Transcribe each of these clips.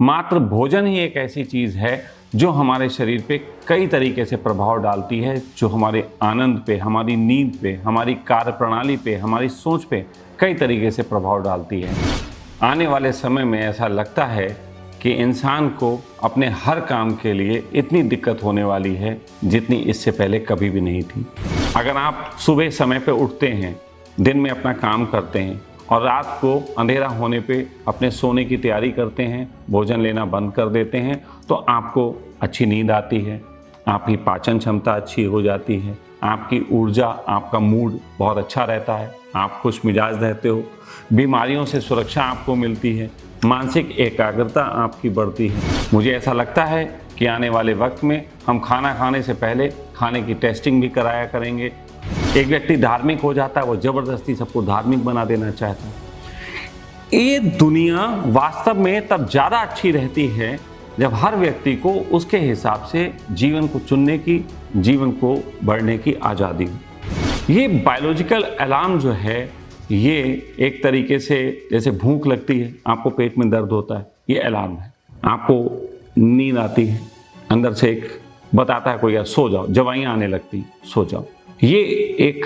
मात्र भोजन ही एक ऐसी चीज़ है जो हमारे शरीर पे कई तरीके से प्रभाव डालती है, जो हमारे आनंद पे, हमारी नींद पे, हमारी कार्यप्रणाली पे, हमारी सोच पे कई तरीके से प्रभाव डालती है। आने वाले समय में ऐसा लगता है कि इंसान को अपने हर काम के लिए इतनी दिक्कत होने वाली है जितनी इससे पहले कभी भी नहीं थी। अगर आप सुबह समय पे उठते हैं, दिन में अपना काम करते हैं और रात को अंधेरा होने पे अपने सोने की तैयारी करते हैं, भोजन लेना बंद कर देते हैं, तो आपको अच्छी नींद आती है, आपकी पाचन क्षमता अच्छी हो जाती है, आपकी ऊर्जा, आपका मूड बहुत अच्छा रहता है, आप खुश मिजाज रहते हो, बीमारियों से सुरक्षा आपको मिलती है, मानसिक एकाग्रता आपकी बढ़ती है। मुझे ऐसा लगता है कि आने वाले वक्त में हम खाना खाने से पहले खाने की टेस्टिंग भी कराया करेंगे। एक व्यक्ति धार्मिक हो जाता है, वो जबरदस्ती सबको धार्मिक बना देना चाहता है। ये दुनिया वास्तव में तब ज़्यादा अच्छी रहती है जब हर व्यक्ति को उसके हिसाब से जीवन को चुनने की, जीवन को बढ़ने की आज़ादी हो। ये बायोलॉजिकल अलार्म जो है, ये एक तरीके से जैसे भूख लगती है, आपको पेट में दर्द होता है, ये अलार्म है। आपको नींद आती है, अंदर से एक बताता है कोई यार सो जाओ, दवाइयाँ आने लगती, सो जाओ। ये एक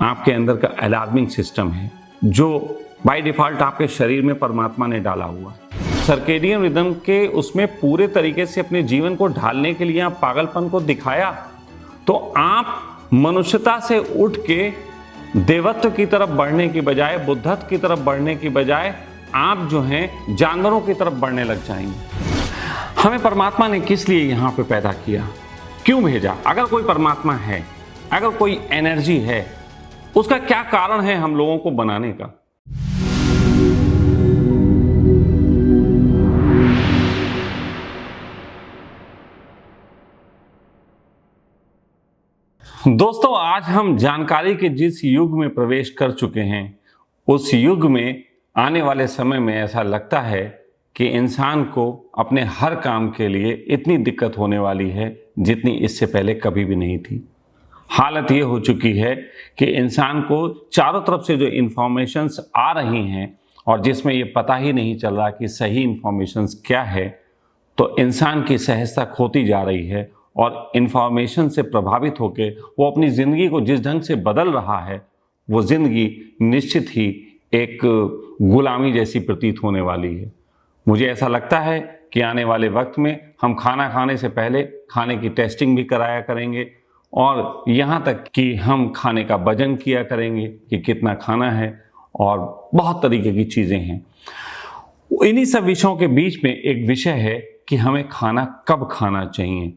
आपके अंदर का अलार्मिंग सिस्टम है जो बाय डिफ़ॉल्ट आपके शरीर में परमात्मा ने डाला हुआ है। सर्केडियन रिदम के उसमें पूरे तरीके से अपने जीवन को ढालने के लिए आप पागलपन को दिखाया, तो आप मनुष्यता से उठ के देवत्व की तरफ बढ़ने की बजाय, बुद्धत्व की तरफ बढ़ने की बजाय आप जो हैं जानवरों की तरफ बढ़ने लग जाएंगे। हमें परमात्मा ने किस लिए यहाँ पे पैदा किया, क्यों भेजा? अगर कोई परमात्मा है, अगर कोई एनर्जी है, उसका क्या कारण है हम लोगों को बनाने का? दोस्तों, आज हम जानकारी के जिस युग में प्रवेश कर चुके हैं, उस युग में आने वाले समय में ऐसा लगता है कि इंसान को अपने हर काम के लिए इतनी दिक्कत होने वाली है जितनी इससे पहले कभी भी नहीं थी। हालत ये हो चुकी है कि इंसान को चारों तरफ से जो इन्फॉर्मेशंस आ रही हैं और जिसमें ये पता ही नहीं चल रहा कि सही इन्फॉर्मेशंस क्या है, तो इंसान की सहजता खोती जा रही है और इन्फॉर्मेशन से प्रभावित होकर वो अपनी ज़िंदगी को जिस ढंग से बदल रहा है, वो ज़िंदगी निश्चित ही एक गुलामी जैसी प्रतीत होने वाली है। मुझे ऐसा लगता है कि आने वाले वक्त में हम खाना खाने से पहले खाने की टेस्टिंग भी कराया करेंगे और यहाँ तक कि हम खाने का वजन किया करेंगे कि कितना खाना है, और बहुत तरीके की चीज़ें हैं। इन्हीं सब विषयों के बीच में एक विषय है कि हमें खाना कब खाना चाहिए।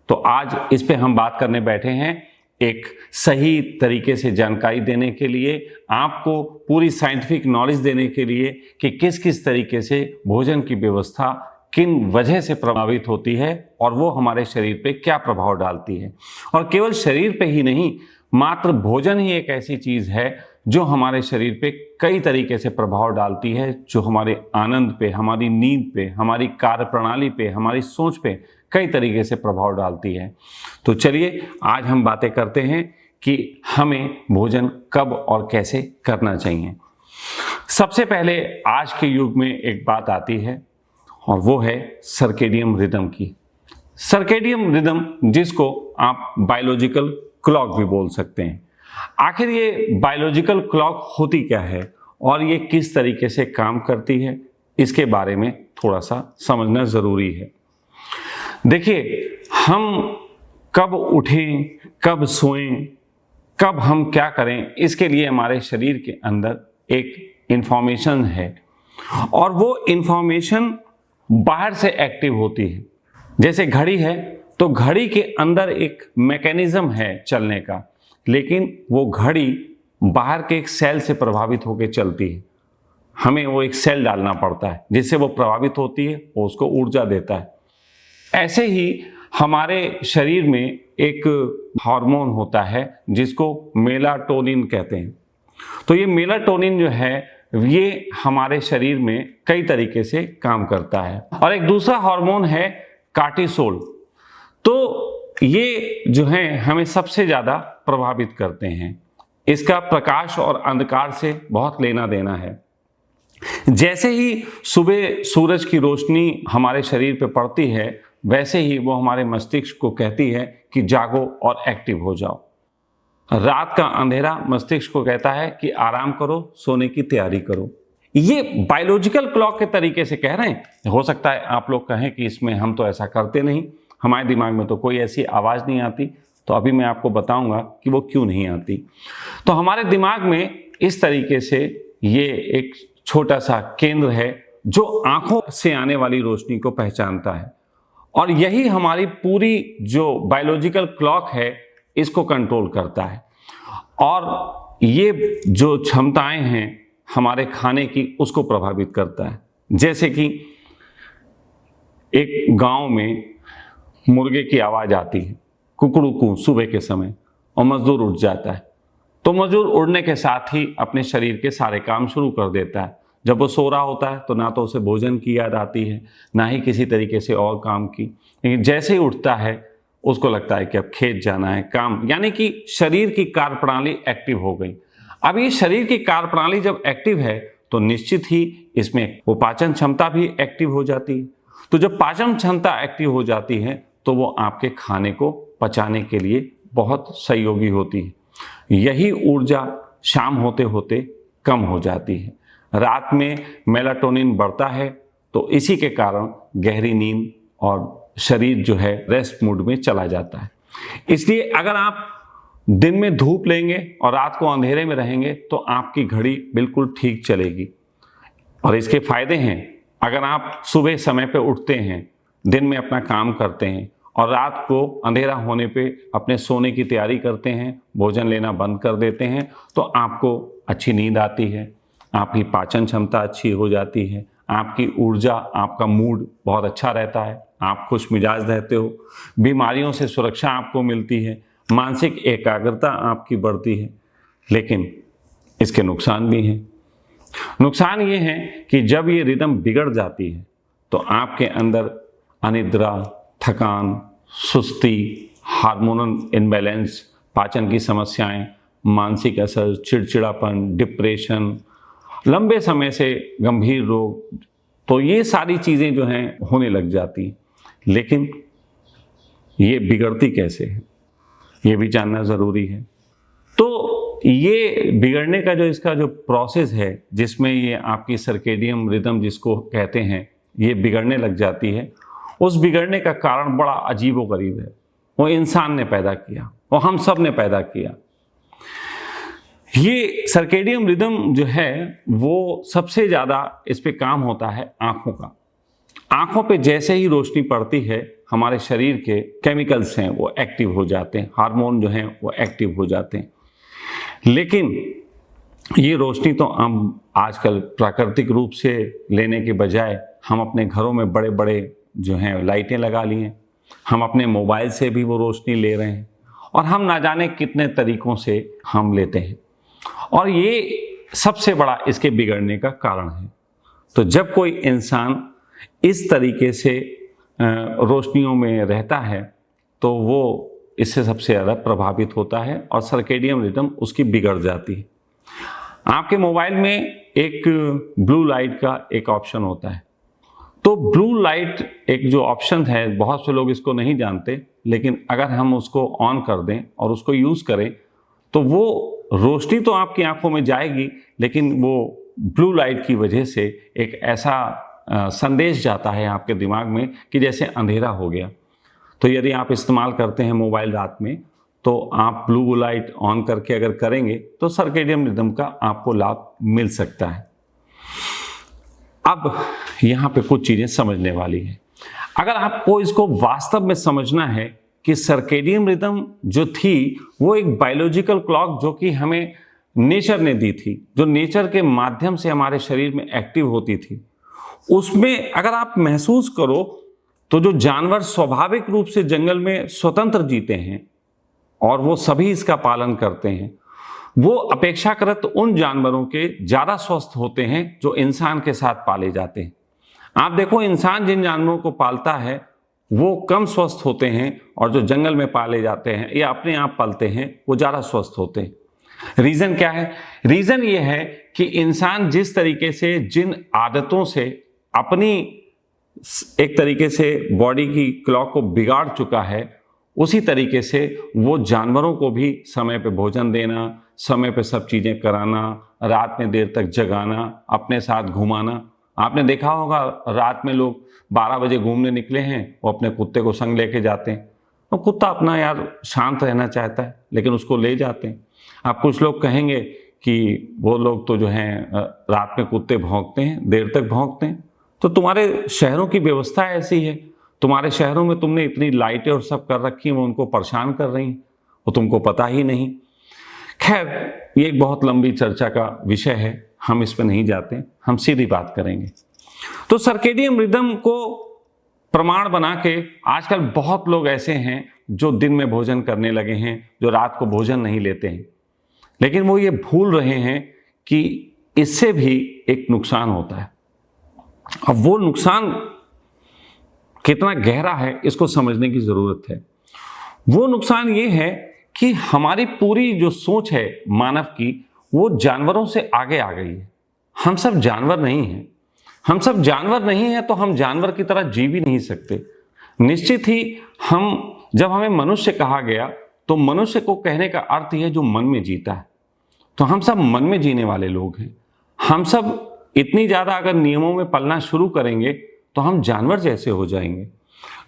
तो आज इस पे हम बात करने बैठे हैं, एक सही तरीके से जानकारी देने के लिए, आपको पूरी साइंटिफिक नॉलेज देने के लिए कि किस किस तरीके से भोजन की व्यवस्था किन वजह से प्रभावित होती है और वो हमारे शरीर पे क्या प्रभाव डालती है। और केवल शरीर पे ही नहीं, मात्र भोजन ही एक ऐसी चीज़ है जो हमारे शरीर पे कई तरीके से प्रभाव डालती है, जो हमारे आनंद पे, हमारी नींद पे, हमारी कार्यप्रणाली पे, हमारी सोच पे कई तरीके से प्रभाव डालती है। तो चलिए आज हम बातें करते हैं कि हमें भोजन कब और कैसे करना चाहिए। सबसे पहले आज के युग में एक बात आती है और वो है सर्केडियन रिदम की। सर्केडियन रिदम, जिसको आप बायोलॉजिकल क्लॉक भी बोल सकते हैं। आखिर ये बायोलॉजिकल क्लॉक होती क्या है और ये किस तरीके से काम करती है, इसके बारे में थोड़ा सा समझना ज़रूरी है। देखिए, हम कब उठें, कब सोएं, कब हम क्या करें, इसके लिए हमारे शरीर के अंदर एक इंफॉर्मेशन है और वो इंफॉर्मेशन बाहर से एक्टिव होती है। जैसे घड़ी है तो घड़ी के अंदर एक मैकेनिज्म है चलने का, लेकिन वो घड़ी बाहर के एक सेल से प्रभावित होकर चलती है। हमें वो एक सेल डालना पड़ता है जिससे वो प्रभावित होती है, वो उसको ऊर्जा देता है। ऐसे ही हमारे शरीर में एक हार्मोन होता है जिसको मेलाटोनिन कहते हैं। तो ये मेलाटोनिन जो है, ये हमारे शरीर में कई तरीके से काम करता है। और एक दूसरा हार्मोन है कार्टिसोल। तो ये जो है हमें सबसे ज़्यादा प्रभावित करते हैं। इसका प्रकाश और अंधकार से बहुत लेना देना है। जैसे ही सुबह सूरज की रोशनी हमारे शरीर पे पड़ती है, वैसे ही वो हमारे मस्तिष्क को कहती है कि जागो और एक्टिव हो जाओ। रात का अंधेरा मस्तिष्क को कहता है कि आराम करो, सोने की तैयारी करो। ये बायोलॉजिकल क्लॉक के तरीके से कह रहे हैं। हो सकता है आप लोग कहें कि इसमें हम तो ऐसा करते नहीं, हमारे दिमाग में तो कोई ऐसी आवाज़ नहीं आती। तो अभी मैं आपको बताऊंगा कि वो क्यों नहीं आती। तो हमारे दिमाग में इस तरीके से ये एक छोटा सा केंद्र है जो आंखों से आने वाली रोशनी को पहचानता है, और यही हमारी पूरी जो बायोलॉजिकल क्लॉक है इसको कंट्रोल करता है। और ये जो क्षमताएं हैं हमारे खाने की, उसको प्रभावित करता है। जैसे कि एक गांव में मुर्गे की आवाज़ आती है कुकड़ू सुबह के समय, और मजदूर उठ जाता है। तो मजदूर उड़ने के साथ ही अपने शरीर के सारे काम शुरू कर देता है। जब वो सो रहा होता है तो ना तो उसे भोजन की याद आती है, ना ही किसी तरीके से और काम की। लेकिन जैसे ही उठता है उसको लगता है कि अब खेत जाना है, काम, यानी कि शरीर की कार्यप्रणाली एक्टिव हो गई। अब ये शरीर की कार्यप्रणाली जब एक्टिव है तो निश्चित ही इसमें वो पाचन क्षमता भी एक्टिव हो जाती है। तो जब पाचन क्षमता एक्टिव हो जाती है तो वो आपके खाने को पचाने के लिए बहुत सहयोगी होती है। यही ऊर्जा शाम होते होते कम हो जाती है। रात में मेलाटोनिन बढ़ता है, तो इसी के कारण गहरी नींद और शरीर जो है रेस्ट मोड में चला जाता है। इसलिए अगर आप दिन में धूप लेंगे और रात को अंधेरे में रहेंगे तो आपकी घड़ी बिल्कुल ठीक चलेगी। और इसके फायदे हैं, अगर आप सुबह समय पे उठते हैं, दिन में अपना काम करते हैं और रात को अंधेरा होने पे अपने सोने की तैयारी करते हैं, भोजन लेना बंद कर देते हैं, तो आपको अच्छी नींद आती है, आपकी पाचन क्षमता अच्छी हो जाती है, आपकी ऊर्जा, आपका मूड बहुत अच्छा रहता है, आप खुश मिजाज रहते हो, बीमारियों से सुरक्षा आपको मिलती है, मानसिक एकाग्रता आपकी बढ़ती है। लेकिन इसके नुकसान भी हैं। नुकसान ये है कि जब ये रिदम बिगड़ जाती है तो आपके अंदर अनिद्रा, थकान, सुस्ती, हार्मोनल इम्बैलेंस, पाचन की समस्याएं, मानसिक असर, चिड़चिड़ापन, डिप्रेशन, लंबे समय से गंभीर रोग, तो ये सारी चीज़ें जो हैं होने लग जाती हैं। लेकिन ये बिगड़ती कैसे है, ये भी जानना ज़रूरी है। तो ये बिगड़ने का जो इसका जो प्रोसेस है, जिसमें ये आपकी सर्केडियन रिदम जिसको कहते हैं, ये बिगड़ने लग जाती है, उस बिगड़ने का कारण बड़ा अजीबोगरीब है। वो इंसान ने पैदा किया, वो हम सब ने पैदा किया। ये सर्केडियन रिदम जो है वो सबसे ज़्यादा इस पे काम होता है आँखों का। आँखों पे जैसे ही रोशनी पड़ती है हमारे शरीर के केमिकल्स हैं वो एक्टिव हो जाते हैं, हार्मोन जो हैं वो एक्टिव हो जाते हैं। लेकिन ये रोशनी तो हम आजकल प्राकृतिक रूप से लेने के बजाय हम अपने घरों में बड़े बड़े जो हैं लाइटें लगा ली हैं, हम अपने मोबाइल से भी वो रोशनी ले रहे हैं, और हम ना जाने कितने तरीकों से हम लेते हैं, और ये सबसे बड़ा इसके बिगड़ने का कारण है। तो जब कोई इंसान इस तरीके से रोशनियों में रहता है तो वो इससे सबसे ज़्यादा प्रभावित होता है और सर्केडियन रिदम उसकी बिगड़ जाती है। आपके मोबाइल में एक ब्लू लाइट का एक ऑप्शन होता है। तो ब्लू लाइट एक जो ऑप्शन है, बहुत से लोग इसको नहीं जानते, लेकिन अगर हम उसको ऑन कर दें और उसको यूज़ करें तो वो रोशनी तो आपकी आंखों में जाएगी, लेकिन वो ब्लू लाइट की वजह से एक ऐसा संदेश जाता है आपके दिमाग में कि जैसे अंधेरा हो गया। तो यदि आप इस्तेमाल करते हैं मोबाइल रात में, तो आप ब्लू लाइट ऑन करके अगर करेंगे तो सर्केडियन रिदम का आपको लाभ मिल सकता है। अब यहाँ पे कुछ चीज़ें समझने वाली हैं। अगर आपको इसको वास्तव में समझना है कि सर्केडियन रिदम जो थी वो एक बायोलॉजिकल क्लॉक जो कि हमें नेचर ने दी थी, जो नेचर के माध्यम से हमारे शरीर में एक्टिव होती थी, उसमें अगर आप महसूस करो तो जो जानवर स्वाभाविक रूप से जंगल में स्वतंत्र जीते हैं और वो सभी इसका पालन करते हैं, वो अपेक्षाकृत उन जानवरों के ज़्यादा स्वस्थ होते हैं जो इंसान के साथ पाले जाते हैं। आप देखो, इंसान जिन जानवरों को पालता है वो कम स्वस्थ होते हैं, और जो जंगल में पाले जाते हैं या अपने आप पालते हैं वो ज़्यादा स्वस्थ होते हैं। रीज़न क्या है? रीज़न ये है कि इंसान जिस तरीके से जिन आदतों से अपनी एक तरीके से बॉडी की क्लॉक को बिगाड़ चुका है, उसी तरीके से वो जानवरों को भी समय पे भोजन देना, समय पे सब चीज़ें कराना, रात में देर तक जगाना, अपने साथ घुमाना। आपने देखा होगा रात में लोग 12 बजे घूमने निकले हैं, वो अपने कुत्ते को संग लेके जाते हैं। तो कुत्ता अपना यार शांत रहना चाहता है, लेकिन उसको ले जाते हैं। अब कुछ लोग कहेंगे कि वो लोग तो जो हैं रात में कुत्ते भौंकते हैं, देर तक भौंकते हैं। तो तुम्हारे शहरों की व्यवस्था ऐसी है, तुम्हारे शहरों में तुमने इतनी लाइटें और सब कर रखी हैं, वो उनको परेशान कर रही हैं, वो तुमको पता ही नहीं। खैर, ये एक बहुत लंबी चर्चा का विषय है, हम इस पर नहीं जाते, हम सीधी बात करेंगे। तो सर्केडियन रिदम को प्रमाण बना के आजकल बहुत लोग ऐसे हैं जो दिन में भोजन करने लगे हैं, जो रात को भोजन नहीं लेते हैं। लेकिन वो ये भूल रहे हैं कि इससे भी एक नुकसान होता है। अब वो नुकसान कितना गहरा है, इसको समझने की जरूरत है। वो नुकसान ये है कि हमारी पूरी जो सोच है मानव की, वो जानवरों से आगे आ गई है। हम सब जानवर नहीं हैं। हम सब जानवर नहीं हैं तो हम जानवर की तरह जी भी नहीं सकते। निश्चित ही जब हमें मनुष्य कहा गया तो मनुष्य को कहने का अर्थ ही है जो मन में जीता है। तो हम सब मन में जीने वाले लोग हैं। हम सब इतनी ज़्यादा अगर नियमों में पलना शुरू करेंगे तो हम जानवर जैसे हो जाएंगे।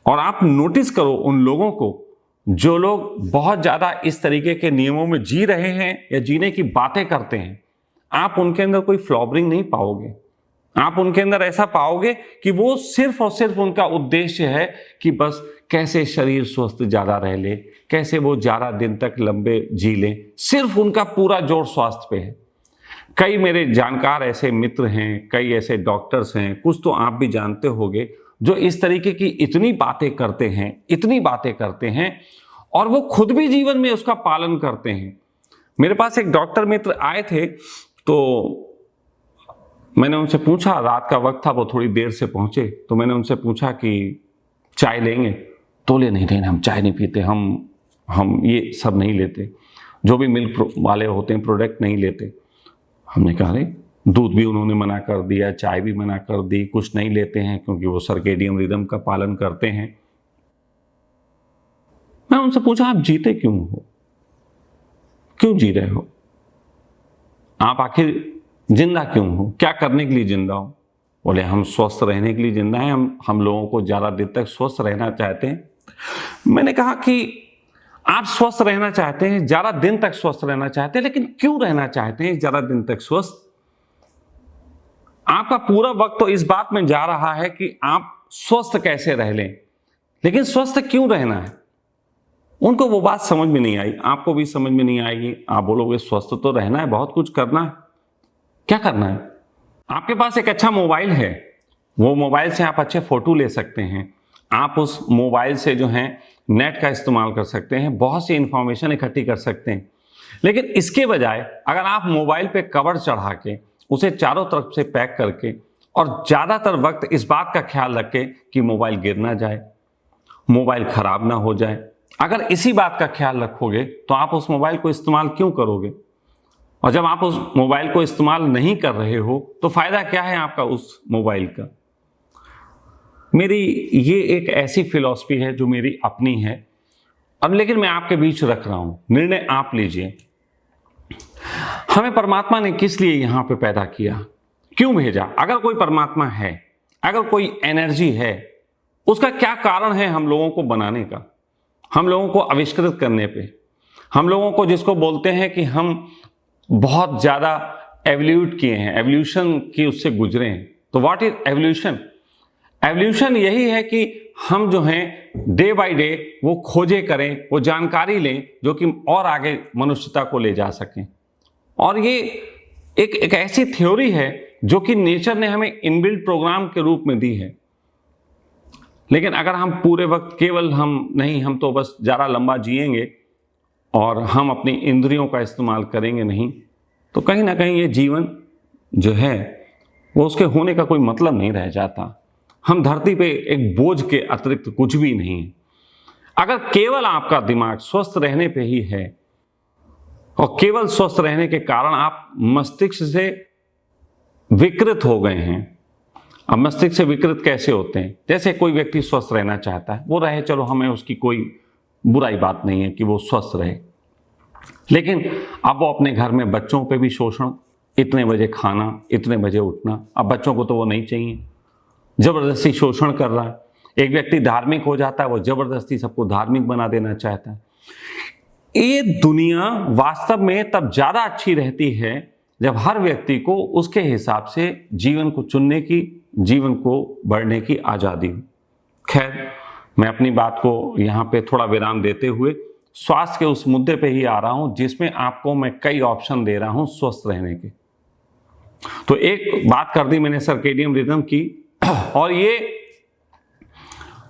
और आप नोटिस करो उन लोगों को जो लोग बहुत ज़्यादा इस तरीके के नियमों में जी रहे हैं या जीने की बातें करते हैं, आप उनके अंदर कोई फ्लॉबरिंग नहीं पाओगे। आप उनके अंदर ऐसा पाओगे कि वो सिर्फ और सिर्फ उनका उद्देश्य है कि बस कैसे शरीर स्वस्थ ज़्यादा रह ले, कैसे वो ज़्यादा दिन तक लंबे जी लें। सिर्फ उनका पूरा जोर स्वास्थ्य पे है। कई मेरे जानकार ऐसे मित्र हैं, कई ऐसे डॉक्टर्स हैं, कुछ तो आप भी जानते होंगे, जो इस तरीके की इतनी बातें करते हैं और वो खुद भी जीवन में उसका पालन करते हैं। मेरे पास एक डॉक्टर मित्र आए थे, तो मैंने उनसे पूछा, रात का वक्त था, वो थोड़ी देर से पहुंचे, तो मैंने उनसे पूछा कि चाय लेंगे? तो नहीं, हम चाय नहीं पीते, हम ये सब नहीं लेते, जो भी मिल्क वाले होते हैं प्रोडक्ट नहीं लेते। हमने कहा अरे, दूध भी उन्होंने मना कर दिया, चाय भी मना कर दी, कुछ नहीं लेते हैं क्योंकि वो सर्केडियन रिदम का पालन करते हैं। मैं उनसे पूछा, आप जीते क्यों हो? क्यों जी रहे हो? आप आखिर जिंदा क्यों हो? क्या करने के लिए जिंदा हो? बोले हम स्वस्थ रहने के लिए जिंदा हैं, हम लोगों को ज़्यादा देर तक स्वस्थ रहना चाहते हैं। मैंने कहा कि आप स्वस्थ रहना चाहते हैं, ज़्यादा दिन तक स्वस्थ रहना चाहते हैं, लेकिन क्यों रहना चाहते हैं ज़्यादा दिन तक स्वस्थ? आपका पूरा वक्त तो इस बात में जा रहा है कि आप स्वस्थ कैसे रह लें, लेकिन स्वस्थ क्यों रहना है? उनको वो बात समझ में नहीं आई, आपको भी समझ में नहीं आएगी। आप बोलोगे स्वस्थ तो रहना है, बहुत कुछ करना है। क्या करना है? आपके पास एक अच्छा मोबाइल है, वो मोबाइल से आप अच्छे फोटो ले सकते हैं, आप उस मोबाइल से जो है नेट का इस्तेमाल कर सकते हैं, बहुत सी इंफॉर्मेशन इकट्ठी कर सकते हैं। लेकिन इसके बजाय अगर आप मोबाइल पे कवर चढ़ा के उसे चारों तरफ से पैक करके और ज़्यादातर वक्त इस बात का ख्याल रखें कि मोबाइल गिर ना जाए, मोबाइल खराब ना हो जाए, अगर इसी बात का ख्याल रखोगे तो आप उस मोबाइल को इस्तेमाल क्यों करोगे? और जब आप उस मोबाइल को इस्तेमाल नहीं कर रहे हो तो फायदा क्या है आपका उस मोबाइल का? मेरी ये एक ऐसी फिलॉसफी है जो मेरी अपनी है, अब लेकिन मैं आपके बीच रख रहा हूं, निर्णय आप लीजिए। हमें परमात्मा ने किस लिए यहां पे पैदा किया, क्यों भेजा? अगर कोई परमात्मा है, अगर कोई एनर्जी है, उसका क्या कारण है हम लोगों को बनाने का, हम लोगों को आविष्कृत करने पे, हम लोगों को जिसको बोलते हैं कि हम बहुत ज़्यादा एवल्यूट किए हैं, एवोल्यूशन की उससे गुजरे हैं। तो व्हाट इज एवोल्यूशन? एवोल्यूशन यही है कि हम जो हैं डे बाय डे वो खोजे करें, वो जानकारी लें जो कि और आगे मनुष्यता को ले जा सकें। और ये एक ऐसी थ्योरी है जो कि नेचर ने हमें इनबिल्ट प्रोग्राम के रूप में दी है। लेकिन अगर हम पूरे वक्त केवल हम तो बस ज़्यादा लंबा जिएंगे और हम अपनी इंद्रियों का इस्तेमाल करेंगे नहीं, तो कहीं ना कहीं ये जीवन जो है वो उसके होने का कोई मतलब नहीं रह जाता। हम धरती पे एक बोझ के अतिरिक्त कुछ भी नहीं। अगर केवल आपका दिमाग स्वस्थ रहने पे ही है और केवल स्वस्थ रहने के कारण आप मस्तिष्क से विकृत हो गए हैं। अब मस्तिष्क से विकृत कैसे होते हैं? जैसे कोई व्यक्ति स्वस्थ रहना चाहता है, वो रहे, चलो हमें उसकी कोई बुराई बात नहीं है कि वो स्वस्थ रहे, लेकिन अब वो अपने घर में बच्चों पे भी शोषण, इतने बजे खाना, इतने बजे उठना, अब बच्चों को तो वो नहीं चाहिए, जबरदस्ती शोषण कर रहा है। एक व्यक्ति धार्मिक हो जाता है, वो जबरदस्ती सबको धार्मिक बना देना चाहता है। ये दुनिया वास्तव में तब ज्यादा अच्छी रहती है जब हर व्यक्ति को उसके हिसाब से जीवन को चुनने की, जीवन को बढ़ने की आजादी हो। खैर, मैं अपनी बात को यहाँ पे थोड़ा विराम देते हुए स्वास्थ्य के उस मुद्दे पे ही आ रहा हूँ जिसमें आपको मैं कई ऑप्शन दे रहा हूँ स्वस्थ रहने के। तो एक बात कर दी मैंने सर्केडियन रिदम की, और ये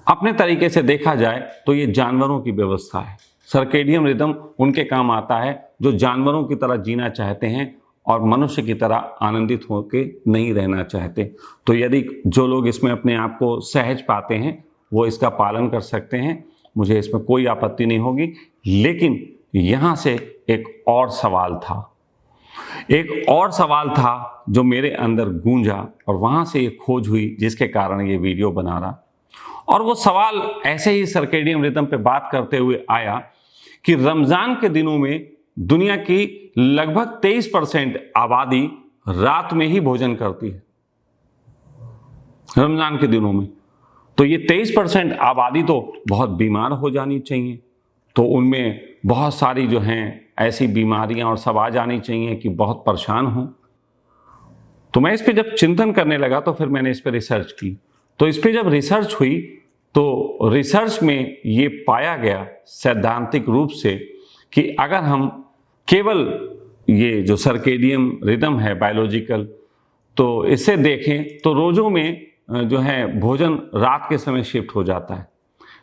अपने तरीके से देखा जाए तो ये जानवरों की व्यवस्था है। सर्केडियन रिदम उनके काम आता है जो जानवरों की तरह जीना चाहते हैं और मनुष्य की तरह आनंदित होकर नहीं रहना चाहते। तो यदि जो लोग इसमें अपने आप को सहज पाते हैं वो इसका पालन कर सकते हैं, मुझे इसमें कोई आपत्ति नहीं होगी। लेकिन यहाँ से एक और सवाल था जो मेरे अंदर गूंजा, और वहाँ से ये खोज हुई जिसके कारण ये वीडियो बना रहा। और वो सवाल ऐसे ही सर्केडियन रिदम पे बात करते हुए आया कि रमज़ान के दिनों में दुनिया की लगभग 23% आबादी रात में ही भोजन करती है। रमज़ान के दिनों में तो ये 23% आबादी तो बहुत बीमार हो जानी चाहिए, तो उनमें बहुत सारी जो हैं ऐसी बीमारियां और सब आ जानी चाहिए कि बहुत परेशान हों। तो मैं इस पे जब चिंतन करने लगा तो फिर मैंने इस पे रिसर्च की। तो इस पे जब रिसर्च हुई तो रिसर्च में ये पाया गया सैद्धांतिक रूप से कि अगर हम केवल ये जो सर्केडियन रिदम है बायोलॉजिकल, तो इसे देखें तो रोज़ों में जो है भोजन रात के समय शिफ्ट हो जाता है,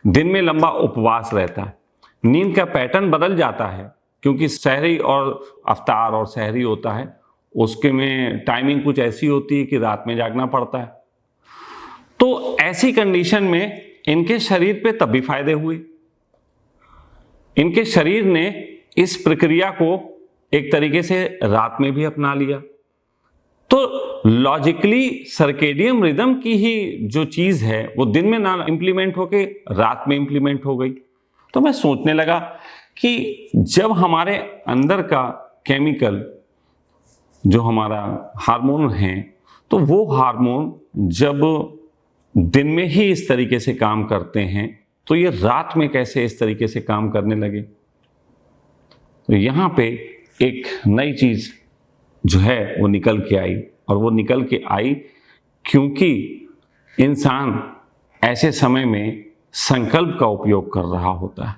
दिन में लंबा उपवास रहता है, नींद का पैटर्न बदल जाता है क्योंकि सहरी और अफ्तार और सहरी होता है, उसके में टाइमिंग कुछ ऐसी होती है कि रात में जागना पड़ता है। तो ऐसी कंडीशन में इनके शरीर पे तब भी फायदे हुए। इनके शरीर ने इस प्रक्रिया को एक तरीके से रात में भी अपना लिया। तो लॉजिकली सर्केडियन रिदम की ही जो चीज है वो दिन में ना इंप्लीमेंट होके रात में इंप्लीमेंट हो गई। तो मैं सोचने लगा कि जब हमारे अंदर का केमिकल जो हमारा हार्मोन है, तो वो हार्मोन जब दिन में ही इस तरीके से काम करते हैं तो ये रात में कैसे इस तरीके से काम करने लगे। तो यहाँ पे एक नई चीज जो है वो निकल के आई, और वो निकल के आई क्योंकि इंसान ऐसे समय में संकल्प का उपयोग कर रहा होता है,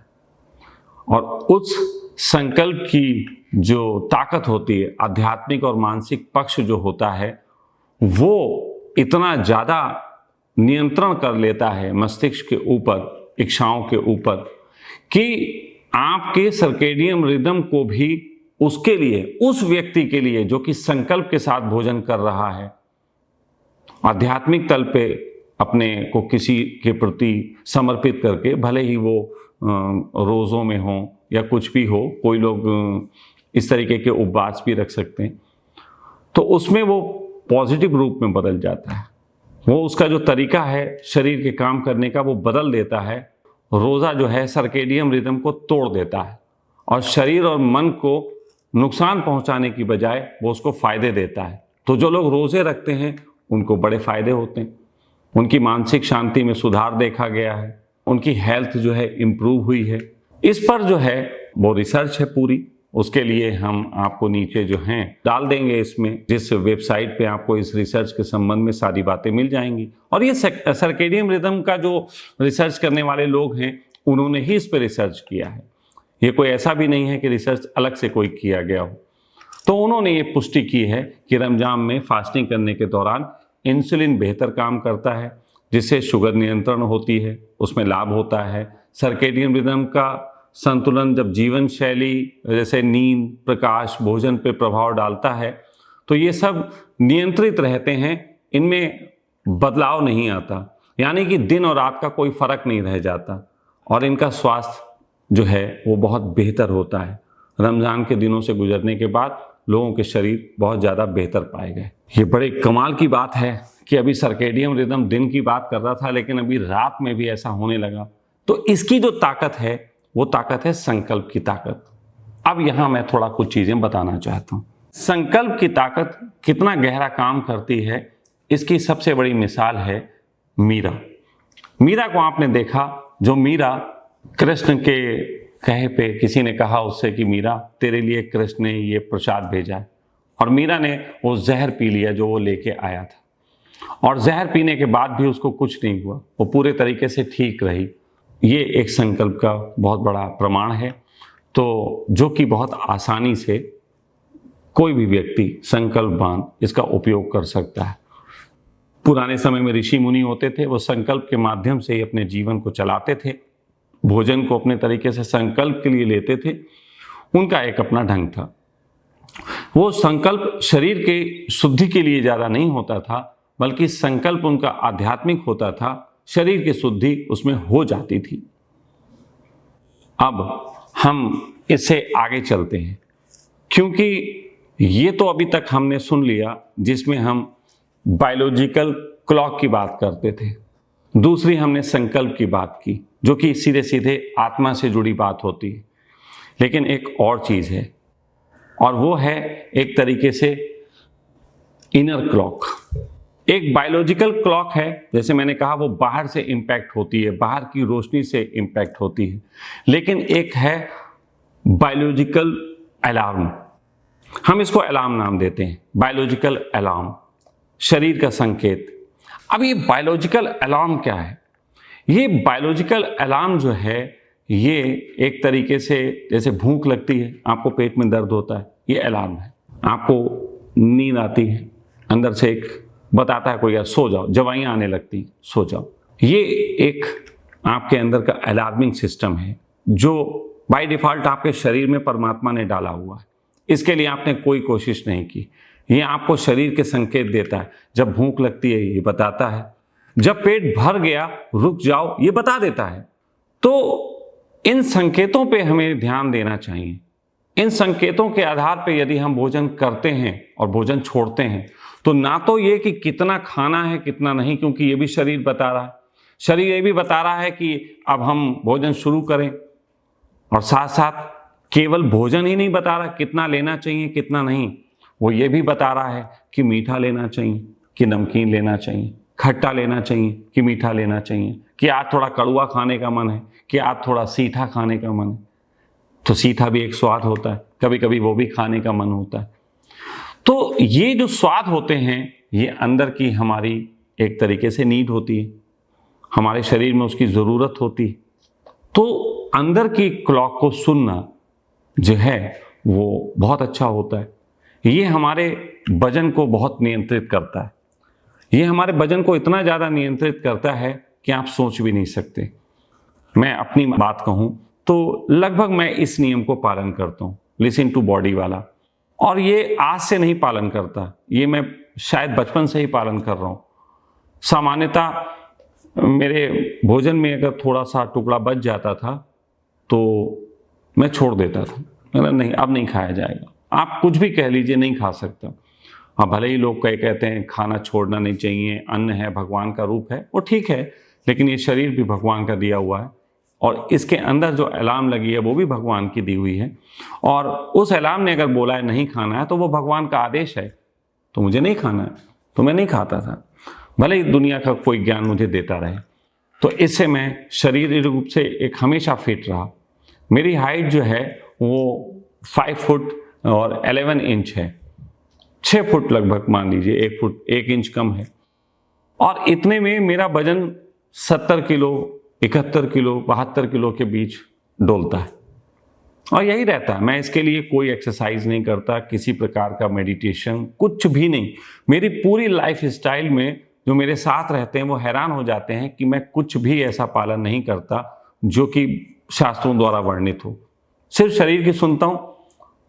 और उस संकल्प की जो ताकत होती है, आध्यात्मिक और मानसिक पक्ष जो होता है, वो इतना ज़्यादा नियंत्रण कर लेता है मस्तिष्क के ऊपर, इच्छाओं के ऊपर, कि आपके सर्केडियन रिदम को भी उसके लिए, उस व्यक्ति के लिए जो कि संकल्प के साथ भोजन कर रहा है, आध्यात्मिक तल पे अपने को किसी के प्रति समर्पित करके, भले ही वो रोज़ों में हो या कुछ भी हो, कोई लोग इस तरीके के उपवास भी रख सकते हैं, तो उसमें वो पॉजिटिव रूप में बदल जाता है। वो उसका जो तरीका है शरीर के काम करने का वो बदल देता है। रोज़ा जो है सर्केडियन रिदम को तोड़ देता है और शरीर और मन को नुकसान पहुंचाने की बजाय वो उसको फ़ायदे देता है। तो जो लोग रोज़े रखते हैं उनको बड़े फ़ायदे होते हैं, उनकी मानसिक शांति में सुधार देखा गया है, उनकी हेल्थ जो है इम्प्रूव हुई है। इस पर जो है वो रिसर्च है पूरी, उसके लिए हम आपको नीचे जो हैं डाल देंगे इसमें, जिस वेबसाइट पे आपको इस रिसर्च के संबंध में सारी बातें मिल जाएंगी। और ये सर्केडियन रिदम का जो रिसर्च करने वाले लोग हैं उन्होंने ही इस पर रिसर्च किया है, ये कोई ऐसा भी नहीं है कि रिसर्च अलग से कोई किया गया हो। तो उन्होंने ये पुष्टि की है कि रमजान में फास्टिंग करने के दौरान इंसुलिन बेहतर काम करता है, जिससे शुगर नियंत्रण होती है, उसमें लाभ होता है। सर्केडियन रिदम का संतुलन जब जीवन शैली जैसे नींद, प्रकाश, भोजन पे प्रभाव डालता है तो ये सब नियंत्रित रहते हैं, इनमें बदलाव नहीं आता, यानी कि दिन और रात का कोई फर्क नहीं रह जाता, और इनका स्वास्थ्य जो है वो बहुत बेहतर होता है। रमज़ान के दिनों से गुजरने के बाद लोगों के शरीर बहुत ज़्यादा बेहतर पाए गए। ये बड़े कमाल की बात है कि अभी सर्केडियन रिदम दिन की बात कर रहा था, लेकिन अभी रात में भी ऐसा होने लगा। तो इसकी जो ताकत है वो ताकत है संकल्प की ताकत। अब यहां मैं थोड़ा कुछ चीजें बताना चाहता हूं। संकल्प की ताकत कितना गहरा काम करती है, इसकी सबसे बड़ी मिसाल है मीरा। मीरा को आपने देखा, जो मीरा कृष्ण के कहे पे किसी ने कहा उससे कि मीरा तेरे लिए कृष्ण ने ये प्रसाद भेजा है, और मीरा ने वो जहर पी लिया जो वो लेके आया था, और जहर पीने के बाद भी उसको कुछ नहीं हुआ, वो पूरे तरीके से ठीक रही। ये एक संकल्प का बहुत बड़ा प्रमाण है, तो जो कि बहुत आसानी से कोई भी व्यक्ति संकल्पवान इसका उपयोग कर सकता है। पुराने समय में ऋषि मुनि होते थे, वो संकल्प के माध्यम से ही अपने जीवन को चलाते थे, भोजन को अपने तरीके से संकल्प के लिए लेते थे। उनका एक अपना ढंग था। वो संकल्प शरीर के शुद्धि के लिए ज़्यादा नहीं होता था, बल्कि संकल्प उनका आध्यात्मिक होता था, शरीर की शुद्धि उसमें हो जाती थी। अब हम इससे आगे चलते हैं, क्योंकि ये तो अभी तक हमने सुन लिया जिसमें हम बायोलॉजिकल क्लॉक की बात करते थे। दूसरी हमने संकल्प की बात की, जो कि सीधे सीधे आत्मा से जुड़ी बात होती है। लेकिन एक और चीज़ है, और वो है एक तरीके से इनर क्लॉक। एक बायोलॉजिकल क्लॉक है, जैसे मैंने कहा, वो बाहर से इम्पैक्ट होती है, बाहर की रोशनी से इम्पैक्ट होती है। लेकिन एक है बायोलॉजिकल अलार्म, हम इसको अलार्म नाम देते हैं, बायोलॉजिकल अलार्म, शरीर का संकेत। अब ये बायोलॉजिकल अलार्म क्या है? ये बायोलॉजिकल अलार्म जो है, ये एक तरीके से जैसे भूख लगती है, आपको पेट में दर्द होता है, ये अलार्म है। आपको नींद आती है, अंदर से एक बताता है कोई, यार सो जाओ, दवाइयाँ आने लगती, सो जाओ। ये एक आपके अंदर का अलार्मिंग सिस्टम है, जो बाय डिफ़ॉल्ट आपके शरीर में परमात्मा ने डाला हुआ है। इसके लिए आपने कोई कोशिश नहीं की। ये आपको शरीर के संकेत देता है। जब भूख लगती है ये बताता है, जब पेट भर गया रुक जाओ ये बता देता है। तो इन संकेतों पे हमें ध्यान देना चाहिए। इन संकेतों के आधार पे यदि हम भोजन करते हैं और भोजन छोड़ते हैं, तो ना तो ये कि कितना खाना है कितना नहीं, क्योंकि ये भी शरीर बता रहा है। शरीर ये भी बता रहा है कि अब हम भोजन शुरू करें, और साथ साथ केवल भोजन ही नहीं बता रहा कितना लेना चाहिए कितना नहीं, वो ये भी बता रहा है कि मीठा लेना चाहिए कि नमकीन लेना चाहिए, खट्टा लेना चाहिए कि मीठा लेना चाहिए, कि आज थोड़ा कड़वा खाने का मन है कि आज थोड़ा सीठा खाने का मन है। तो सीठा भी एक स्वाद होता है, कभी कभी वो भी खाने का मन होता है। तो ये जो स्वाद होते हैं, ये अंदर की हमारी एक तरीके से नीड होती है, हमारे शरीर में उसकी ज़रूरत होती है। तो अंदर की क्लॉक को सुनना जो है वो बहुत अच्छा होता है। ये हमारे वजन को बहुत नियंत्रित करता है। ये हमारे वजन को इतना ज़्यादा नियंत्रित करता है कि आप सोच भी नहीं सकते। मैं अपनी बात कहूँ तो लगभग मैं इस नियम को पालन करता हूँ, लिसन टू बॉडी वाला। और ये आज से नहीं पालन करता, ये मैं शायद बचपन से ही पालन कर रहा हूँ। सामान्यतः मेरे भोजन में अगर थोड़ा सा टुकड़ा बच जाता था तो मैं छोड़ देता था, मतलब नहीं अब नहीं खाया जाएगा। आप कुछ भी कह लीजिए, नहीं खा सकता। हाँ, भले ही लोग कहते हैं खाना छोड़ना नहीं चाहिए, अन्न है, भगवान का रूप है, वो ठीक है, लेकिन ये शरीर भी भगवान का दिया हुआ है, और इसके अंदर जो अलार्म लगी है वो भी भगवान की दी हुई है। और उस अलार्म ने अगर बोला है नहीं खाना है, तो वो भगवान का आदेश है, तो मुझे नहीं खाना है, तो मैं नहीं खाता था, भले ही दुनिया का कोई ज्ञान मुझे देता रहे। तो इससे मैं शारीरिक रूप से एक हमेशा फिट रहा। मेरी हाइट जो है वो 5 फुट और 11 इंच है, 6 फुट लगभग मान लीजिए, 1 फुट 1 इंच कम है। और इतने में मेरा वजन 70 किलो, 71 किलो, 72 किलो के बीच डोलता है, और यही रहता है। मैं इसके लिए कोई एक्सरसाइज नहीं करता, किसी प्रकार का मेडिटेशन, कुछ भी नहीं। मेरी पूरी लाइफ स्टाइल में जो मेरे साथ रहते हैं वो हैरान हो जाते हैं कि मैं कुछ भी ऐसा पालन नहीं करता जो कि शास्त्रों द्वारा वर्णित हो। सिर्फ शरीर की सुनता हूँ,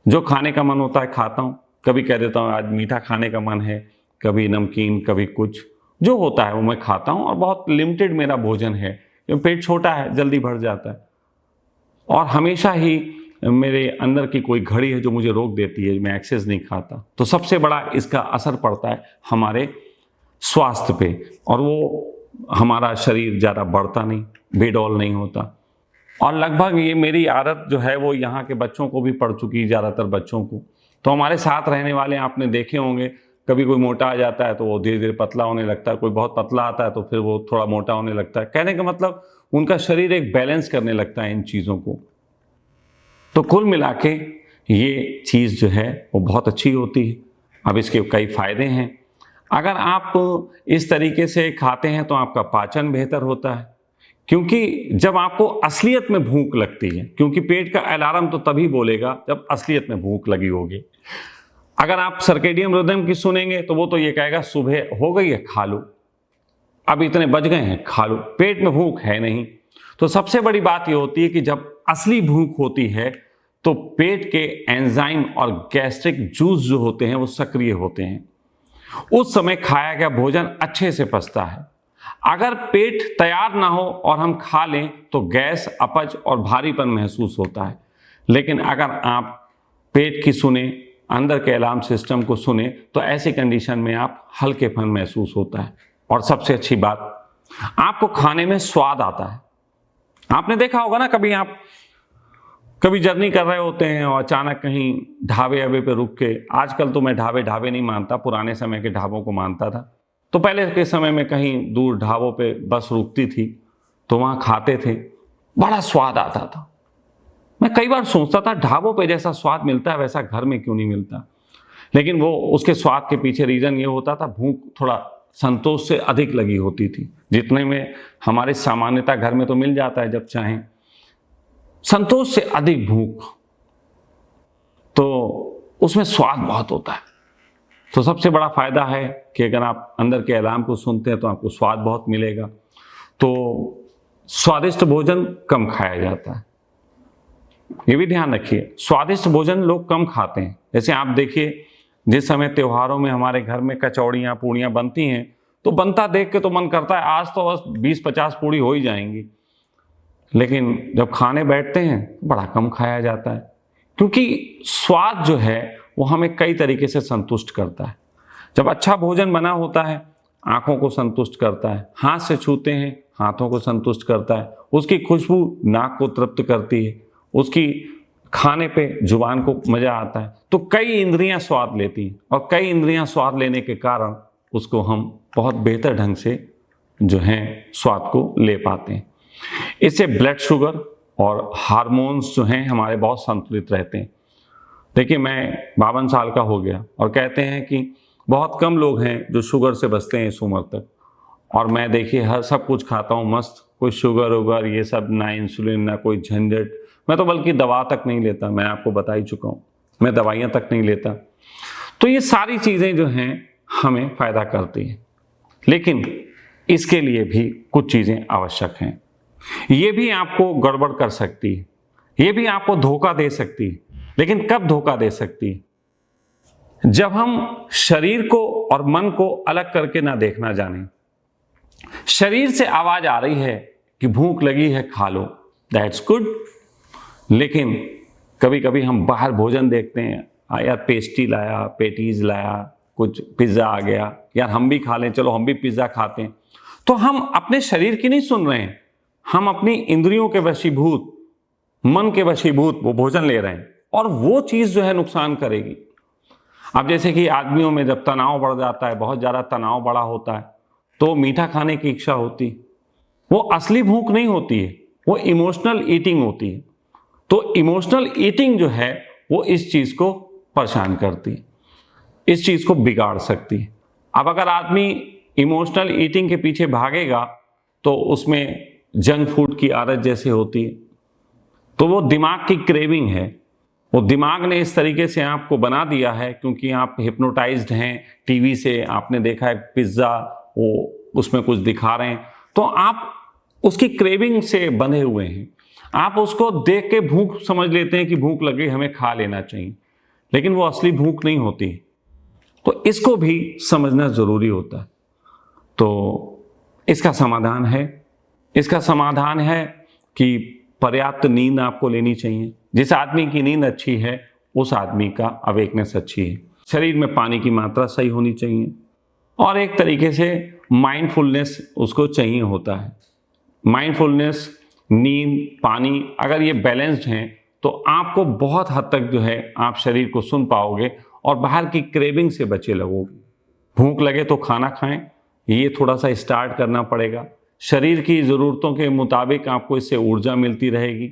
जो खाने का मन होता है खाता हूँ, कभी कह देता हूँ आज मीठा खाने का मन है, कभी नमकीन, कभी कुछ, जो होता है वो मैं खाता हूँ। और बहुत लिमिटेड मेरा भोजन है, क्योंकि पेट छोटा है, जल्दी भर जाता है। और हमेशा ही मेरे अंदर की कोई घड़ी है जो मुझे रोक देती है, मैं एक्सेस नहीं खाता। तो सबसे बड़ा इसका असर पड़ता है हमारे स्वास्थ्य पे, और वो हमारा शरीर ज़्यादा बढ़ता नहीं, बेडौल नहीं होता। और लगभग ये मेरी आदत जो है वो यहाँ के बच्चों को भी पड़ चुकी है, ज़्यादातर बच्चों को। तो हमारे साथ रहने वाले आपने देखे होंगे, कभी कोई मोटा आ जाता है तो वो धीरे धीरे पतला होने लगता है, कोई बहुत पतला आता है तो फिर वो थोड़ा मोटा होने लगता है। कहने का मतलब उनका शरीर एक बैलेंस करने लगता है इन चीज़ों को। तो कुल मिला के ये चीज़ जो है वो बहुत अच्छी होती है। अब इसके कई फ़ायदे हैं। अगर आप इस तरीके से खाते हैं तो आपका पाचन बेहतर होता है, क्योंकि जब आपको असलियत में भूख लगती है, क्योंकि पेट का अलार्म तो तभी बोलेगा जब असलियत में भूख लगी होगी। अगर आप सर्केडियन रिदम की सुनेंगे तो वो तो ये कहेगा सुबह हो गई है, खा लो, अब इतने बज गए हैं, खा लो, पेट में भूख है नहीं। तो सबसे बड़ी बात ये होती है कि जब असली भूख होती है तो पेट के एंजाइम और गैस्ट्रिक जूस जो होते हैं वो सक्रिय होते हैं। उस समय खाया गया भोजन अच्छे से पचता है। अगर पेट तैयार ना हो और हम खा लें तो गैस, अपच और भारीपन महसूस होता है। लेकिन अगर आप पेट की सुने, अंदर के अलार्म सिस्टम को सुने, तो ऐसी कंडीशन में आप हल्केपन महसूस होता है। और सबसे अच्छी बात, आपको खाने में स्वाद आता है। आपने देखा होगा ना, कभी जर्नी कर रहे होते हैं और अचानक कहीं ढाबे पे रुक के, आजकल तो मैं ढाबे नहीं मानता, पुराने समय के ढाबों को मानता था। तो पहले के समय में कहीं दूर ढाबों पे बस रुकती थी तो वहाँ खाते थे, बड़ा स्वाद आता था। मैं कई बार सोचता था ढाबों पे जैसा स्वाद मिलता है वैसा घर में क्यों नहीं मिलता। लेकिन वो उसके स्वाद के पीछे रीज़न ये होता था, भूख थोड़ा संतोष से अधिक लगी होती थी। जितने में हमारे सामान्यता घर में तो मिल जाता है जब चाहें, संतोष से अधिक भूख, तो उसमें स्वाद बहुत होता है। तो सबसे बड़ा फायदा है कि अगर आप अंदर के अलार्म को सुनते हैं तो आपको स्वाद बहुत मिलेगा। तो स्वादिष्ट भोजन कम खाया जाता है, ये भी ध्यान रखिए। स्वादिष्ट भोजन लोग कम खाते हैं। जैसे आप देखिए, जिस समय त्योहारों में हमारे घर में कचौड़ियाँ पूड़ियाँ बनती हैं तो बनता देख के तो मन करता है आज तो बस 20-50 पूड़ी हो ही जाएंगी। लेकिन जब खाने बैठते हैं बड़ा कम खाया जाता है, क्योंकि स्वाद जो है वो हमें कई तरीके से संतुष्ट करता है। जब अच्छा भोजन बना होता है, आँखों को संतुष्ट करता है, हाथ से छूते हैं हाथों को संतुष्ट करता है, उसकी खुशबू नाक को तृप्त करती है, उसकी खाने पे जुबान को मज़ा आता है। तो कई इंद्रियां स्वाद लेती हैं, और कई इंद्रियां स्वाद लेने के कारण उसको हम बहुत बेहतर ढंग से जो है स्वाद को ले पाते हैं। इससे ब्लड शुगर और हार्मोन्स जो हैं हमारे बहुत संतुलित रहते हैं। देखिए, मैं 52 साल का हो गया और कहते हैं कि बहुत कम लोग हैं जो शुगर से बचते हैं इस उम्र तक। और मैं देखिए हर सब कुछ खाता हूँ मस्त, कोई शुगर वुगर ये सब ना, इंसुलिन ना कोई झंझट। मैं तो बल्कि दवा तक नहीं लेता, मैं आपको बता ही चुका हूँ, मैं दवाइयाँ तक नहीं लेता। तो ये सारी चीज़ें जो हैं हमें फ़ायदा करती हैं, लेकिन इसके लिए भी कुछ चीज़ें आवश्यक हैं। ये भी आपको गड़बड़ कर सकती है, ये भी आपको धोखा दे सकती है। लेकिन कब धोखा दे सकती है? जब हम शरीर को और मन को अलग करके ना देखना जाने। शरीर से आवाज आ रही है कि भूख लगी है, खा लो, दैट्स गुड। लेकिन कभी कभी हम बाहर भोजन देखते हैं, यार पेस्ट्री लाया, पेटीज लाया, कुछ पिज्ज़ा आ गया, यार हम भी खा लें, चलो हम भी पिज्ज़ा खाते हैं। तो हम अपने शरीर की नहीं सुन रहे हैं, हम अपनी इंद्रियों के वशीभूत, मन के वशीभूत वो भोजन ले रहे हैं, और वो चीज़ जो है नुकसान करेगी। अब जैसे कि आदमियों में जब तनाव बढ़ जाता है, बहुत ज़्यादा तनाव बड़ा होता है, तो मीठा खाने की इच्छा होती, वो असली भूख नहीं होती है, वो इमोशनल ईटिंग होती है। तो इमोशनल ईटिंग जो है वो इस चीज़ को परेशान करती है, इस चीज़ को बिगाड़ सकती है। अब अगर आदमी इमोशनल ईटिंग के पीछे भागेगा तो उसमें जंक फूड की आदत जैसे होती है, तो वो दिमाग की क्रेविंग है। वो दिमाग ने इस तरीके से आपको बना दिया है, क्योंकि आप हिप्नोटाइज्ड हैं, टीवी से आपने देखा है पिज्ज़ा, वो उसमें कुछ दिखा रहे हैं, तो आप उसकी क्रेविंग से बंधे हुए हैं। आप उसको देख के भूख समझ लेते हैं कि भूख लगी, हमें खा लेना चाहिए, लेकिन वो असली भूख नहीं होती। तो इसको भी समझना ज़रूरी होता है। तो इसका समाधान है कि पर्याप्त नींद आपको लेनी चाहिए, जिस आदमी की नींद अच्छी है उस आदमी का अवेकनेस अच्छी है। शरीर में पानी की मात्रा सही होनी चाहिए और एक तरीके से माइंडफुलनेस उसको चाहिए होता है। माइंडफुलनेस, नींद, पानी अगर ये बैलेंस्ड हैं तो आपको बहुत हद तक जो है आप शरीर को सुन पाओगे और बाहर की क्रेविंग से बचे लगोगे। भूख लगे तो खाना खाएं, ये थोड़ा सा स्टार्ट करना पड़ेगा। शरीर की ज़रूरतों के मुताबिक आपको इससे ऊर्जा मिलती रहेगी,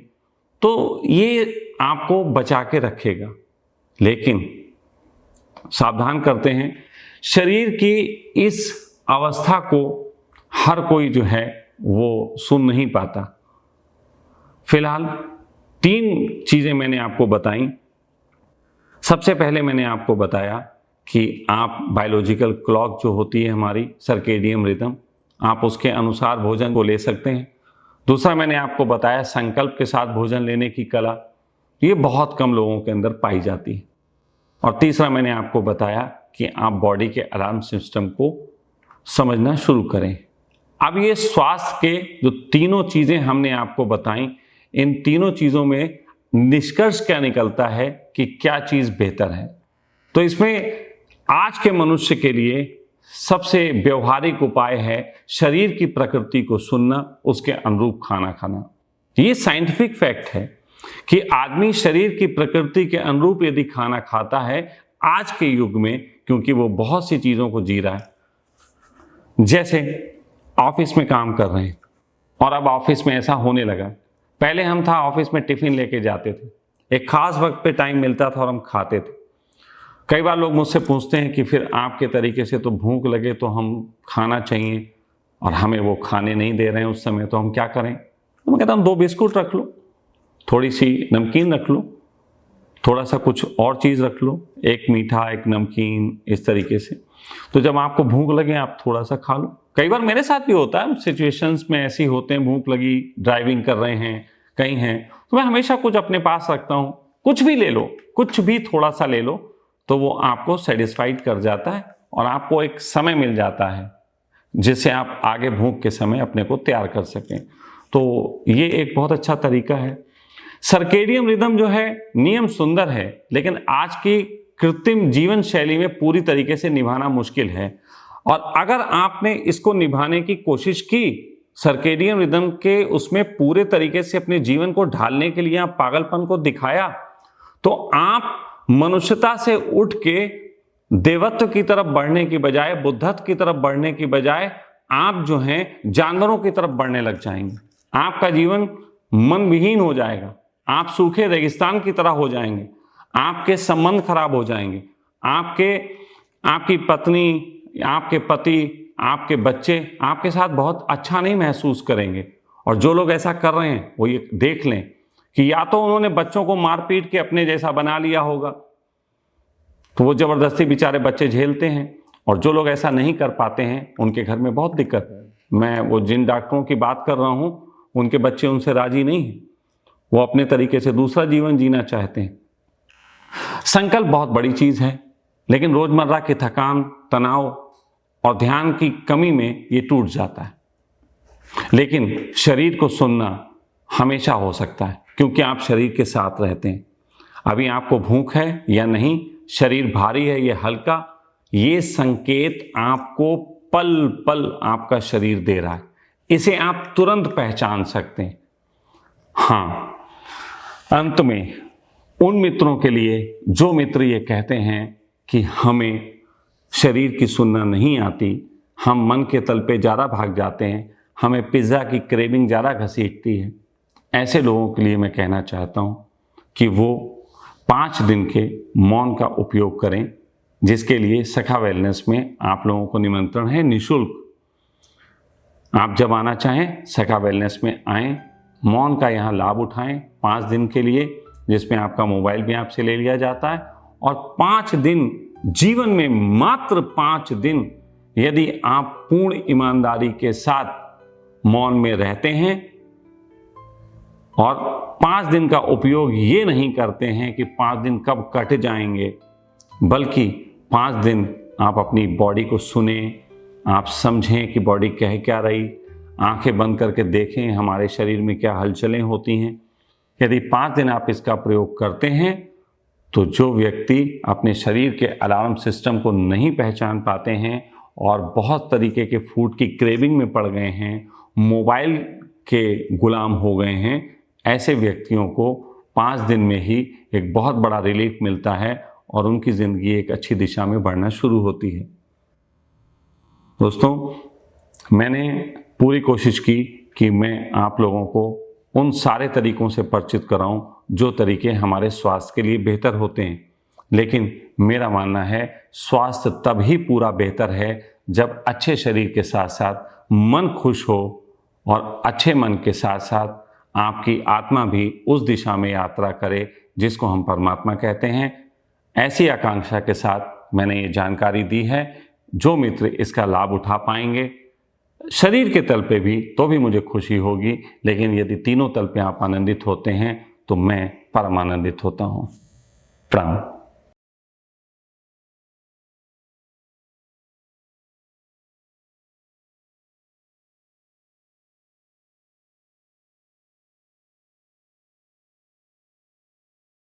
तो ये आपको बचा के रखेगा। लेकिन सावधान करते हैं, शरीर की इस अवस्था को हर कोई जो है वो सुन नहीं पाता। फिलहाल 3 चीज़ें मैंने आपको बताई। सबसे पहले मैंने आपको बताया कि आप बायोलॉजिकल क्लॉक जो होती है हमारी सर्केडियन रिदम, आप उसके अनुसार भोजन को ले सकते हैं। दूसरा मैंने आपको बताया संकल्प के साथ भोजन लेने की कला, ये बहुत कम लोगों के अंदर पाई जाती है। और तीसरा मैंने आपको बताया कि आप बॉडी के अलार्म सिस्टम को समझना शुरू करें। अब ये स्वास्थ्य के जो तीनों चीज़ें हमने आपको बताई, इन तीनों चीज़ों में निष्कर्ष क्या निकलता है कि क्या चीज़ बेहतर है। तो इसमें आज के मनुष्य के लिए सबसे व्यवहारिक उपाय है शरीर की प्रकृति को सुनना, उसके अनुरूप खाना खाना। ये साइंटिफिक फैक्ट है कि आदमी शरीर की प्रकृति के अनुरूप यदि खाना खाता है आज के युग में, क्योंकि वो बहुत सी चीज़ों को जी रहा है, जैसे ऑफिस में काम कर रहे हैं और अब ऑफिस में ऐसा होने लगा, पहले हम था ऑफिस में टिफिन लेके जाते थे, एक खास वक्त पे टाइम मिलता था और हम खाते थे। कई बार लोग मुझसे पूछते हैं कि फिर आपके तरीके से तो भूख लगे तो हम खाना चाहिए और हमें वो खाने नहीं दे रहे हैं उस समय, तो हम क्या करें? तो मैं कहता हूँ 2 बिस्कुट रख लो, थोड़ी सी नमकीन रख लो, थोड़ा सा कुछ और चीज़ रख लो, एक मीठा एक नमकीन, इस तरीके से। तो जब आपको भूख लगे आप थोड़ा सा खा लो। कई बार मेरे साथ भी होता है, सिचुएशंस में ऐसी होते हैं, भूख लगी, ड्राइविंग कर रहे हैं, कहीं हैं, तो मैं हमेशा कुछ अपने पास रखता हूँ, कुछ भी ले लो, कुछ भी थोड़ा सा ले लो, तो वो आपको सेटिस्फाइड कर जाता है और आपको एक समय मिल जाता है जिससे आप आगे भूख के समय अपने को तैयार कर सकें। तो ये एक बहुत अच्छा तरीका है। सर्केडियन रिदम जो है नियम सुंदर है, लेकिन आज की कृत्रिम जीवन शैली में पूरी तरीके से निभाना मुश्किल है। और अगर आपने इसको निभाने की कोशिश की, सर्केडियन रिदम के उसमें पूरे तरीके से अपने जीवन को ढालने के लिए आप पागलपन को दिखाया, तो आप मनुष्यता से उठ के देवत्व की तरफ बढ़ने की बजाय, बुद्धत्व की तरफ बढ़ने की बजाय आप जो हैं जानवरों की तरफ बढ़ने लग जाएंगे। आपका जीवन मन विहीन हो जाएगा, आप सूखे रेगिस्तान की तरह हो जाएंगे, आपके संबंध खराब हो जाएंगे, आपकी पत्नी, आपके पति, आपके बच्चे आपके साथ बहुत अच्छा नहीं महसूस करेंगे। और जो लोग ऐसा कर रहे हैं वो ये देख लें कि या तो उन्होंने बच्चों को मार पीट के अपने जैसा बना लिया होगा, तो वो जबरदस्ती बेचारे बच्चे झेलते हैं, और जो लोग ऐसा नहीं कर पाते हैं उनके घर में बहुत दिक्कत है। मैं वो जिन डॉक्टरों की बात कर रहा हूँ उनके बच्चे उनसे राजी नहीं हैं, वो अपने तरीके से दूसरा जीवन जीना चाहते हैं। संकल्प बहुत बड़ी चीज़ है, लेकिन रोजमर्रा की थकान, तनाव और ध्यान की कमी में ये टूट जाता है। लेकिन शरीर को सुनना हमेशा हो सकता है, क्योंकि आप शरीर के साथ रहते हैं। अभी आपको भूख है या नहीं, शरीर भारी है या हल्का, ये संकेत आपको पल पल आपका शरीर दे रहा है। इसे आप तुरंत पहचान सकते हैं। हाँ, अंत में उन मित्रों के लिए जो मित्र ये कहते हैं कि हमें शरीर की सुनना नहीं आती, हम मन के तल पे ज़्यादा भाग जाते हैं, हमें पिज़्ज़ा की क्रेविंग ज़्यादा घसीटती है, ऐसे लोगों के लिए मैं कहना चाहता हूँ कि वो 5 दिन के मौन का उपयोग करें, जिसके लिए सखा वेलनेस में आप लोगों को निमंत्रण है निःशुल्क। आप जब आना चाहें सखा वेलनेस में आएँ, मौन का यहाँ लाभ उठाएं 5 दिन के लिए, जिसमें आपका मोबाइल भी आपसे ले लिया जाता है। और 5 दिन, जीवन में मात्र 5 दिन यदि आप पूर्ण ईमानदारी के साथ मौन में रहते हैं और 5 दिन का उपयोग ये नहीं करते हैं कि 5 दिन कब कट जाएंगे, बल्कि 5 दिन आप अपनी बॉडी को सुने, आप समझें कि बॉडी कह क्या रही, आंखें बंद करके देखें हमारे शरीर में क्या हलचलें होती हैं, यदि 5 दिन आप इसका प्रयोग करते हैं तो जो व्यक्ति अपने शरीर के अलार्म सिस्टम को नहीं पहचान पाते हैं और बहुत तरीके के फूड की क्रेविंग में पड़ गए हैं, मोबाइल के गुलाम हो गए हैं, ऐसे व्यक्तियों को 5 दिन में ही एक बहुत बड़ा रिलीफ मिलता है और उनकी ज़िंदगी एक अच्छी दिशा में बढ़ना शुरू होती है। दोस्तों, मैंने पूरी कोशिश की कि मैं आप लोगों को उन सारे तरीकों से परिचित कराऊं जो तरीके हमारे स्वास्थ्य के लिए बेहतर होते हैं, लेकिन मेरा मानना है स्वास्थ्य तभी पूरा बेहतर है जब अच्छे शरीर के साथ साथ मन खुश हो और अच्छे मन के साथ साथ आपकी आत्मा भी उस दिशा में यात्रा करे जिसको हम परमात्मा कहते हैं। ऐसी आकांक्षा के साथ मैंने ये जानकारी दी है। जो मित्र इसका लाभ उठा पाएंगे शरीर के तल पे भी तो भी मुझे खुशी होगी, लेकिन यदि तीनों तल पे आप आनंदित होते हैं तो मैं परम आनंदित होता हूँ। प्रणाम।